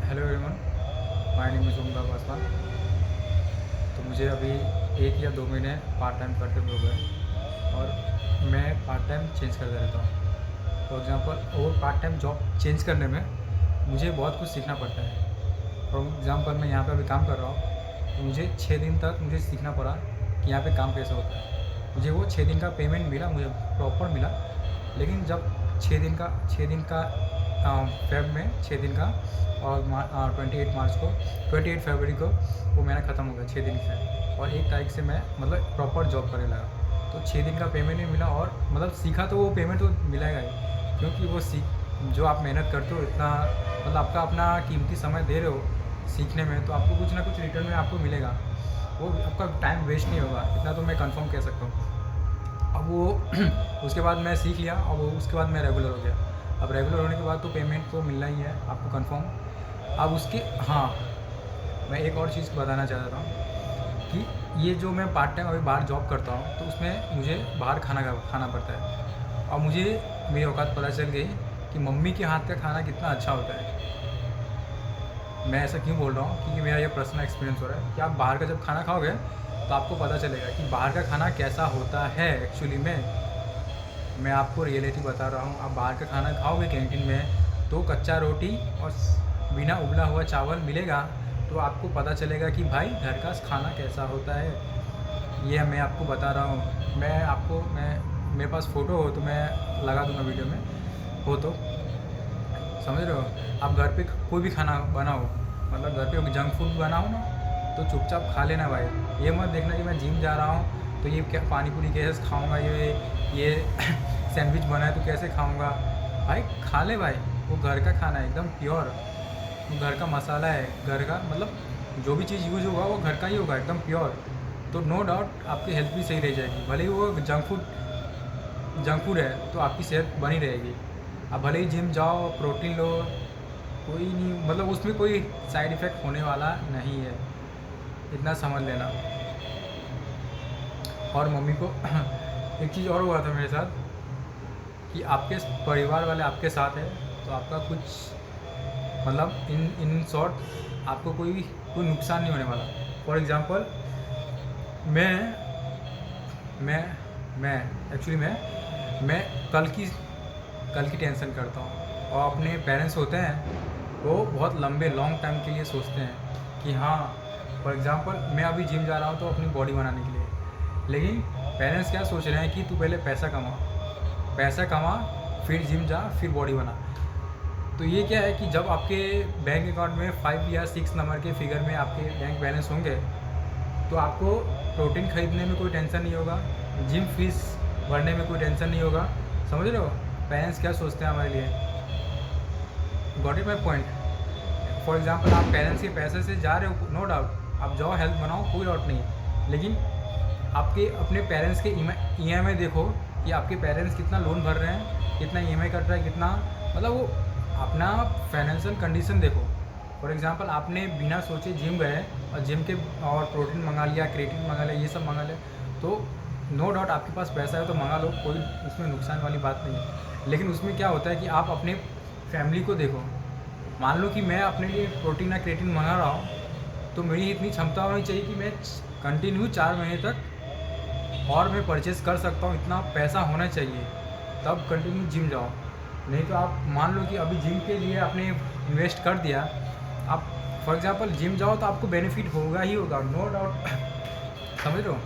Hello everyone, my name is Omkar Paswan. तो मुझे अभी 1 या 2 महीने पार्ट टाइम करते हुए हो गए और मैं पार्ट टाइम चेंज करता रहता हूँ। फॉर एग्ज़ाम्पल वो पार्ट टाइम जॉब चेंज करने में मुझे बहुत कुछ सीखना पड़ता है। फॉर एग्ज़ाम्पल मैं यहाँ पे अभी काम कर रहा हूँ, तो मुझे 6 दिन तक मुझे सीखना पड़ा कि यहाँ पे काम कैसे होता है। मुझे वो 6 दिन का पेमेंट मिला, मुझे प्रॉपर मिला। लेकिन जब 6 दिन का फेब में 6 दिन का और 28 फरवरी को वो मेरा ख़त्म हो गया 6 दिन से। और 1 तारीख से मैं मतलब प्रॉपर जॉब करने लगा। तो 6 दिन का पेमेंट नहीं मिला और मतलब सीखा तो वो पेमेंट तो मिलेगा ही, क्योंकि वो जो आप मेहनत करते हो इतना, मतलब आपका अपना कीमती समय दे रहे हो सीखने में, तो आपको कुछ ना कुछ रिटर्न में आपको मिलेगा। वो आपका टाइम वेस्ट नहीं होगा, इतना तो मैं कंफर्म कह सकता हूँ। अब वो उसके बाद मैं सीख लिया और उसके बाद मैं रेगुलर हो गया। अब रेगुलर होने के बाद तो पेमेंट तो मिलना ही है आपको कंफर्म। अब उसके हाँ, मैं एक और चीज़ बताना चाहता हूँ कि ये जो मैं पार्ट टाइम अभी बाहर जॉब करता हूँ, तो उसमें मुझे बाहर खाना पड़ता है। और मुझे मेरी औकात पता चल गई कि मम्मी के हाथ का खाना कितना अच्छा होता है। मैं ऐसा क्यों बोल रहा हूँ, क्योंकि मेरा ये पर्सनल एक्सपीरियंस हो रहा है कि आप बाहर का जब खाना खाओगे तो आपको पता चलेगा कि बाहर का खाना कैसा होता है। एक्चुअली में मैं आपको रियलिटी बता रहा हूँ। आप बाहर का खाना खाओगे कैंटीन में तो कच्चा रोटी और बिना उबला हुआ चावल मिलेगा, तो आपको पता चलेगा कि भाई घर का खाना कैसा होता है। ये मैं आपको बता रहा हूँ। मैं मेरे पास फ़ोटो हो तो मैं लगा दूँगा वीडियो में, हो तो समझ रहे हो। आप घर पे कोई भी खाना बनाओ, मतलब घर पे जंक फूड बनाओ ना, तो चुपचाप खा लेना भाई। ये मत देखना कि मैं जिम जा रहा हूँ तो ये क्या पानी पूरी कैसे खाऊंगा, ये सैंडविच बना है तो कैसे खाऊंगा। भाई खा ले भाई, वो घर का खाना है एकदम प्योर। वो घर का मसाला है, घर का मतलब जो भी चीज़ यूज़ होगा वो घर का ही होगा, एकदम प्योर। तो नो डाउट आपकी हेल्थ भी सही रह जाएगी। भले ही वो जंक फूड है तो आपकी सेहत बनी रहेगी। आप भले ही जिम जाओ, प्रोटीन लो, कोई नहीं, मतलब उसमें कोई साइड इफ़ेक्ट होने वाला नहीं है, इतना समझ लेना। और मम्मी को एक चीज़ और हुआ था मेरे साथ कि आपके परिवार वाले आपके साथ है तो आपका कुछ मतलब इन शॉर्ट आपको कोई नुकसान नहीं होने वाला। फॉर एग्ज़ाम्पल मैं मैं मैं एक्चुअली मैं कल की टेंशन करता हूँ। और अपने पेरेंट्स होते हैं वो बहुत लंबे लॉन्ग टाइम के लिए सोचते हैं कि हाँ, फॉर एग्ज़ाम्पल मैं अभी जिम जा रहा हूँ तो अपनी बॉडी बनाने के लिए, लेकिन पेरेंट्स क्या सोच रहे हैं कि तू पहले पैसा कमा फिर जिम जा फिर बॉडी बना। तो ये क्या है कि जब आपके बैंक अकाउंट में 5 या 6 नंबर के फिगर में आपके बैंक बैलेंस होंगे तो आपको प्रोटीन खरीदने में कोई टेंशन नहीं होगा, जिम फीस भरने में कोई टेंशन नहीं होगा। समझ रहे हो पेरेंट्स क्या सोचते हैं हमारे लिए। Got it my point. For example आप पेरेंट्स के पैसे से जा रहे हो, नो डाउट आप जाओ हेल्थ बनाओ, कोई डाउट नहीं, लेकिन आपके अपने पेरेंट्स के EMI देखो कि आपके पेरेंट्स कितना लोन भर रहे हैं, कितना EMI कट रहा है, कितना मतलब वो अपना फाइनेंशियल कंडीशन देखो। फॉर एग्ज़ाम्पल आपने बिना सोचे जिम गए और जिम के और प्रोटीन मंगा लिया, क्रिएटिन मंगा लिया, ये सब मंगा लिया, तो नो डाउट आपके पास पैसा है तो मंगा लो, कोई उसमें नुकसान वाली बात नहीं है। लेकिन उसमें क्या होता है कि आप अपने फैमिली को देखो। मान लो कि मैं अपने लिए प्रोटीन या क्रिएटिन मंगा रहा हूँ, तो मेरी इतनी क्षमता होनी चाहिए कि मैं कंटिन्यू 4 महीने तक और मैं परचेज़ कर सकता हूँ, इतना पैसा होना चाहिए, तब कंटिन्यू जिम जाओ। नहीं तो आप मान लो कि अभी जिम के लिए आपने इन्वेस्ट कर दिया, आप फॉर एग्ज़ाम्पल जिम जाओ तो आपको बेनिफिट होगा ही होगा, नो डाउट। समझ रहे हो।